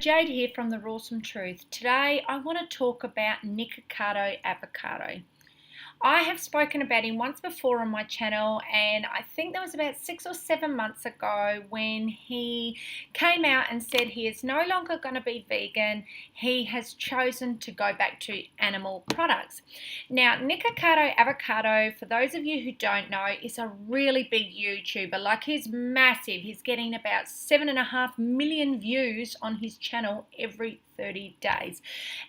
Jade here from the Rawsome Truth. Today I want to talk about Nikacado Avocado. I have spoken about him once before on my channel, and I think that was about 6 or 7 months ago when he came out and said he is no longer going to be vegan. He has chosen to go back to animal products. Now, Nikacado Avocado, for those of you who don't know, is a really big YouTuber. Like, he's massive. He's getting about 7.5 million views on his channel every 30 days,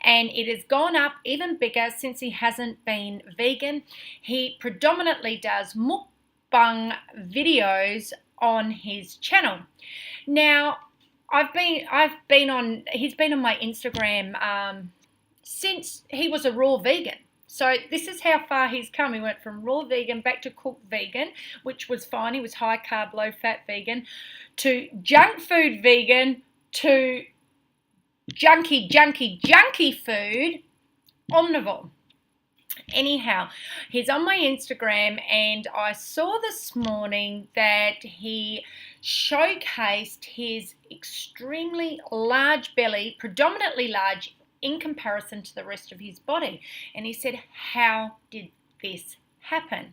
and it has gone up even bigger since he hasn't been vegan. He predominantly does mukbang videos on his channel. Now, he's been on my Instagram since he was a raw vegan. So this is how far he's come. He went from raw vegan back to cooked vegan, which was fine. He was high carb, low fat vegan, to junk food vegan, to junky food omnivore. Anyhow, he's on my Instagram, and I saw this morning that he showcased his extremely large belly, predominantly large in comparison to the rest of his body. And he said, how did this happen?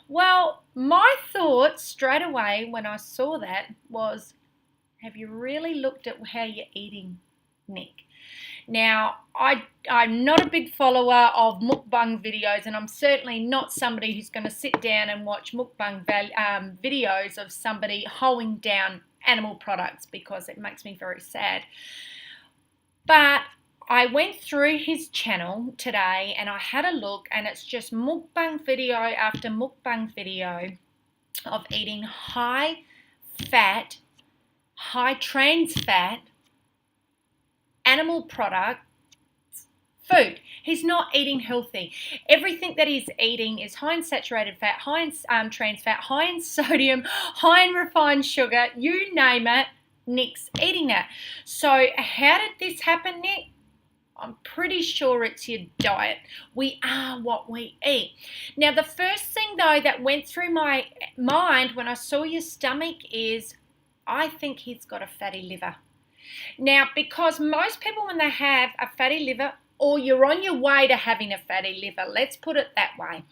Well, my thoughts straight away when I saw that was, have you really looked at how you're eating, Nick? Now, I'm not a big follower of mukbang videos, and I'm certainly not somebody who's going to sit down and watch mukbang videos of somebody hoeing down animal products, because it makes me very sad. But I went through his channel today and I had a look, and it's just mukbang video after mukbang video of eating high fat, high trans fat animal product food. He's not eating healthy. Everything that he's eating is high in saturated fat, high in trans fat, high in sodium, high in refined sugar, you name it, Nick's eating that. So how did this happen, Nick? I'm pretty sure it's your diet. We are what we eat. Now, the first thing, though, that went through my mind when I saw your stomach is, I think he's got a fatty liver. Now, because most people, when they have a fatty liver, or you're on your way to having a fatty liver, let's put it that way.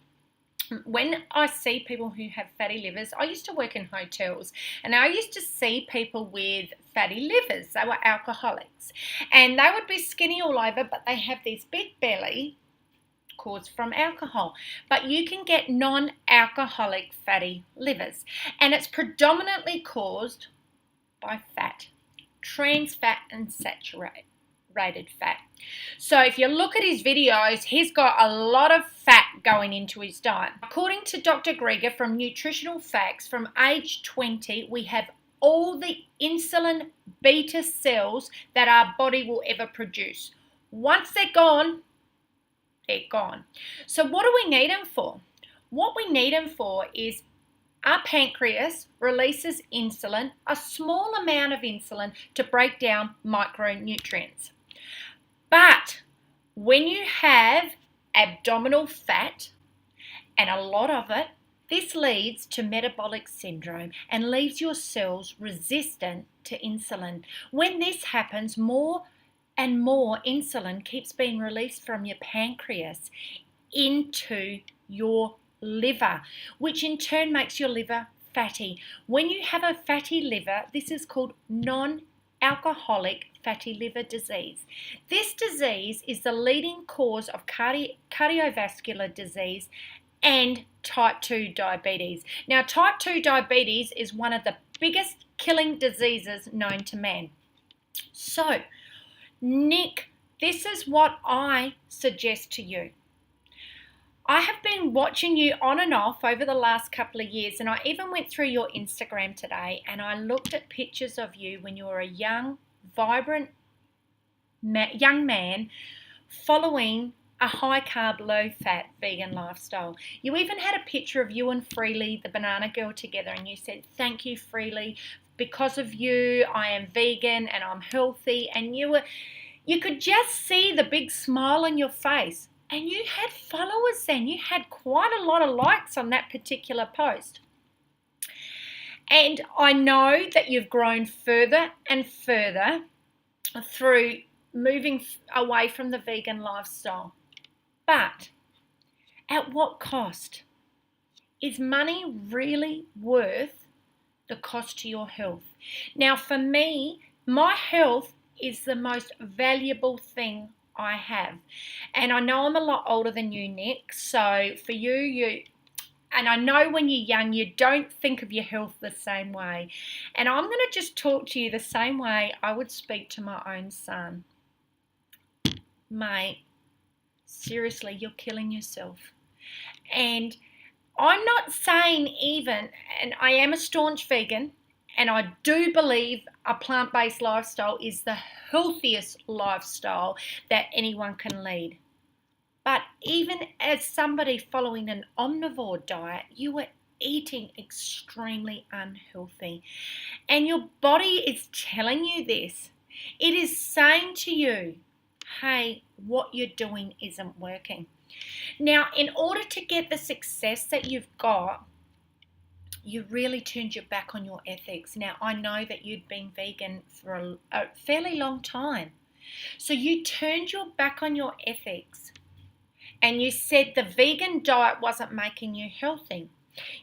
When I see people who have fatty livers, I used to work in hotels, and I used to see people with fatty livers. They were alcoholics, and they would be skinny all over, but they have this big belly caused from alcohol. But you can get non-alcoholic fatty livers, and it's predominantly caused by fat, trans fat and saturated fat. So if you look at his videos, he's got a lot of fat going into his diet. According to Dr. Greger from Nutritional Facts, from age 20, we have all the insulin beta cells that our body will ever produce. Once they're gone, they're gone. So what do we need them for? What we need them for is our pancreas releases insulin, a small amount of insulin, to break down micronutrients. But when you have abdominal fat, and a lot of it, this leads to metabolic syndrome and leaves your cells resistant to insulin. When this happens, more and more insulin keeps being released from your pancreas into your liver, which in turn makes your liver fatty. When you have a fatty liver, this is called non-alcoholic fatty liver disease. This disease is the leading cause of cardiovascular disease and type 2 diabetes. Now, type 2 diabetes is one of the biggest killing diseases known to man. So, Nick, this is what I suggest to you. I have been watching you on and off over the last couple of years, and I even went through your Instagram today, and I looked at pictures of you when you were a young, vibrant young man following a high-carb, low-fat vegan lifestyle. You even had a picture of you and Freely, the banana girl, together, and you said, "Thank you, Freely. Because of you, I am vegan and I'm healthy." And you could just see the big smile on your face. And you had followers then. You had quite a lot of likes on that particular post. And I know that you've grown further and further through moving away from the vegan lifestyle. But at what cost? Is money really worth the cost to your health? Now, for me, my health is the most valuable thing I have. And I know I'm a lot older than you, Nick. So for you, and I know when you're young, you don't think of your health the same way. And I'm going to just talk to you the same way I would speak to my own son. Mate, seriously, you're killing yourself. And I'm not saying even, and I am a staunch vegan, and I do believe a plant-based lifestyle is the healthiest lifestyle that anyone can lead. But even as somebody following an omnivore diet, you are eating extremely unhealthy. And your body is telling you this. It is saying to you, hey, what you're doing isn't working. Now, in order to get the success that you've got, you really turned your back on your ethics. Now, I know that you'd been vegan for a fairly long time. So you turned your back on your ethics and you said the vegan diet wasn't making you healthy.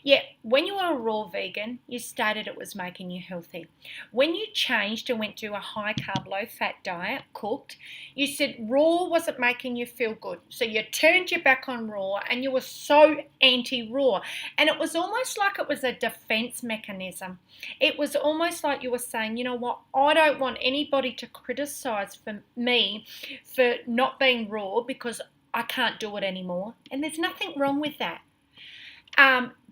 Yet, when you were a raw vegan, you stated it was making you healthy. When you changed and went to a high-carb, low-fat diet, cooked, you said raw wasn't making you feel good. So you turned your back on raw and you were so anti-raw. And it was almost like it was a defense mechanism. It was almost like you were saying, you know what, I don't want anybody to criticize for me for not being raw because I can't do it anymore. And there's nothing wrong with that.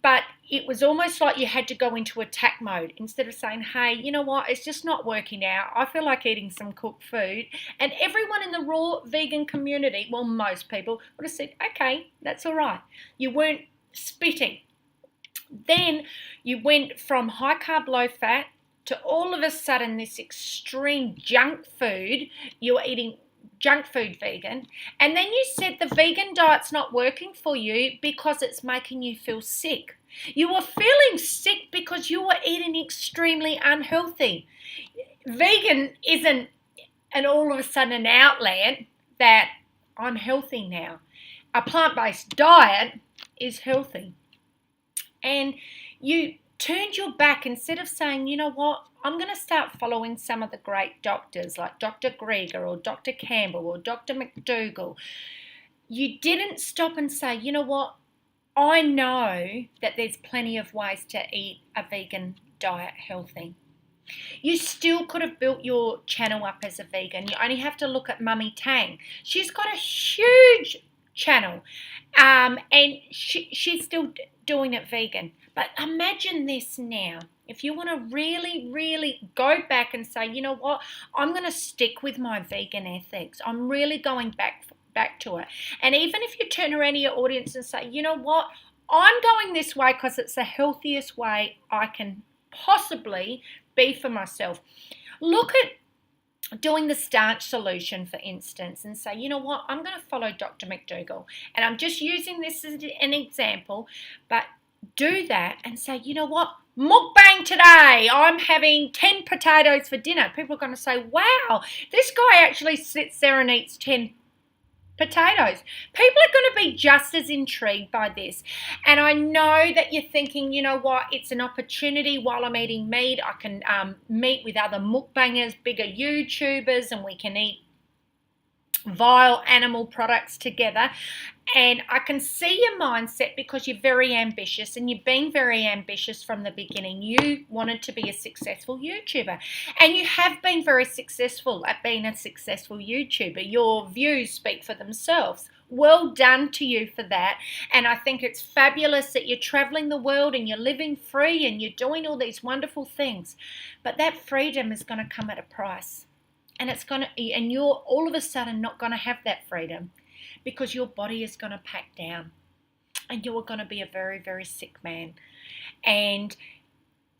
But it was almost like you had to go into attack mode instead of saying, hey, you know what, it's just not working out. I feel like eating some cooked food. And everyone in the raw vegan community, well, most people would have said, okay, that's all right. You weren't spitting. Then you went from high carb, low fat to all of a sudden this extreme junk food. You were eating junk food vegan, and then you said the vegan diet's not working for you because it's making you feel sick. You were feeling sick because you were eating extremely unhealthy. Vegan isn't and all of a sudden an outlet that I'm healthy now. A plant-based diet is healthy. And you turned your back instead of saying, you know what, I'm going to start following some of the great doctors like Dr. Greger or Dr. Campbell or Dr. McDougall. You didn't stop and say, you know what, I know that there's plenty of ways to eat a vegan diet healthy. You still could have built your channel up as a vegan. You only have to look at Mummy Tang. She's got a huge channel and she's still doing it vegan. But imagine this now. If you want to really, really go back and say, you know what, I'm going to stick with my vegan ethics. I'm really going back to it. And even if you turn around to your audience and say, you know what, I'm going this way because it's the healthiest way I can possibly be for myself. Look at doing the starch solution, for instance, and say, you know what, I'm going to follow Dr. McDougall. And I'm just using this as an example, but do that and say, you know what, mukbang today, I'm having 10 potatoes for dinner. People are going to say, wow, this guy actually sits there and eats 10 potatoes. People are going to be just as intrigued by this. And I know that you're thinking, you know what, it's an opportunity while I'm eating meat. I can meet with other mukbangers, bigger YouTubers, and we can eat vile animal products together. And I can see your mindset because you're very ambitious, and you've been very ambitious from the beginning. You wanted to be a successful YouTuber, and you have been very successful at being a successful YouTuber. Your views speak for themselves. Well done to you for that. And I think it's fabulous that you're traveling the world and you're living free and you're doing all these wonderful things. But that freedom is going to come at a price. And you're all of a sudden not going to have that freedom because your body is going to pack down and you're going to be a very, very sick man. And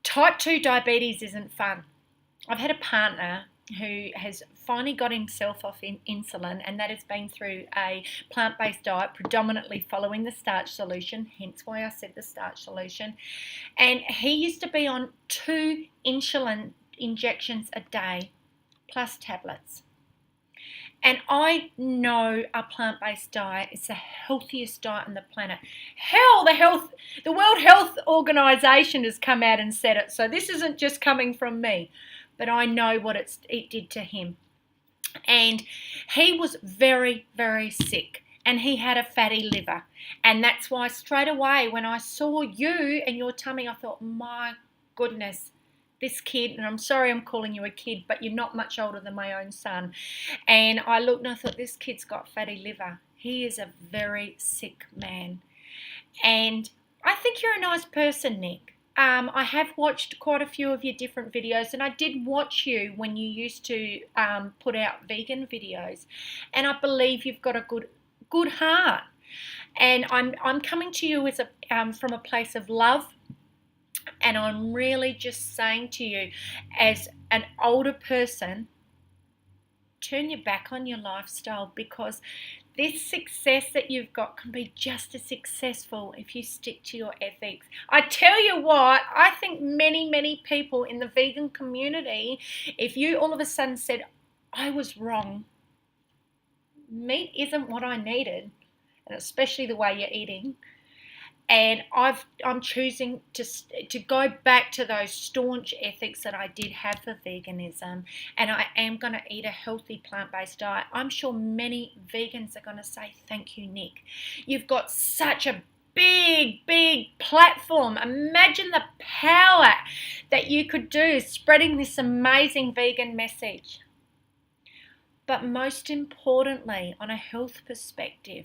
type 2 diabetes isn't fun. I've had a partner who has finally got himself off insulin, and that has been through a plant-based diet, predominantly following the starch solution, hence why I said the starch solution. And he used to be on 2 insulin injections a day, plus tablets. And I know a plant-based diet is the healthiest diet on the planet. Hell, the World Health Organization has come out and said it. So this isn't just coming from me, but I know what it did to him. And he was very, very sick, and he had a fatty liver. And that's why straight away when I saw you and your tummy, I thought, my goodness, this kid, and I'm sorry I'm calling you a kid, but you're not much older than my own son. And I looked and I thought, this kid's got fatty liver. He is a very sick man. And I think you're a nice person, Nick. I have watched quite a few of your different videos, and I did watch you when you used to put out vegan videos. And I believe you've got a good heart. And I'm coming to you as from a place of love. And I'm really just saying to you, as an older person, turn your back on your lifestyle, because this success that you've got can be just as successful if you stick to your ethics. I tell you what, I think many people in the vegan community, if you all of a sudden said, I was wrong, meat isn't what I needed, and especially the way you're eating, and I'm choosing to go back to those staunch ethics that I did have for veganism, and I am going to eat a healthy plant-based diet. I'm sure many vegans are going to say, thank you, Nick. You've got such a big platform. Imagine the power that you could do spreading this amazing vegan message. But most importantly, on a health perspective,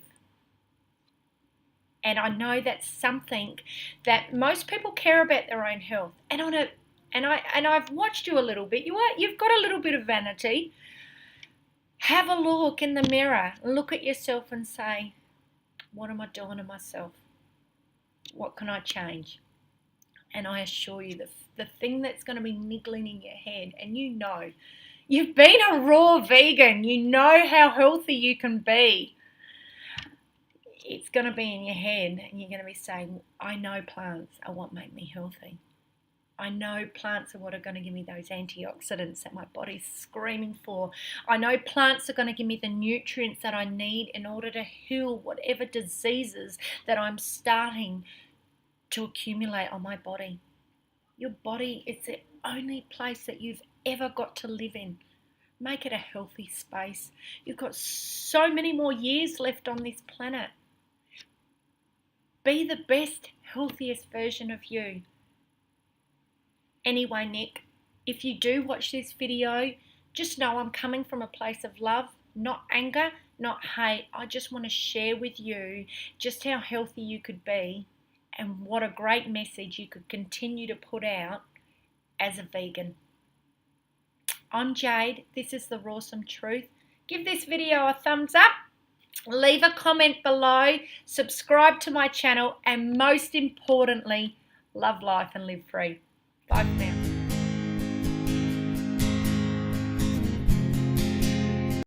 and I know that's something that most people care about, their own health. And I've watched you a little bit. You've got a little bit of vanity. Have a look in the mirror. Look at yourself and say, what am I doing to myself? What can I change? And I assure you, the thing that's going to be niggling in your head, and you've been a raw vegan. You know how healthy you can be. It's going to be in your head, and you're going to be saying, I know plants are what make me healthy. I know plants are what are going to give me those antioxidants that my body's screaming for. I know plants are going to give me the nutrients that I need in order to heal whatever diseases that I'm starting to accumulate on my body. Your body is the only place that you've ever got to live in. Make it a healthy space. You've got so many more years left on this planet. Be the best, healthiest version of you. Anyway, Nick, if you do watch this video, just know I'm coming from a place of love, not anger, not hate. I just want to share with you just how healthy you could be and what a great message you could continue to put out as a vegan. I'm Jade. This is the Rawsome Truth. Give this video a thumbs up. Leave a comment below, subscribe to my channel, and most importantly, love life and live free. Bye for now.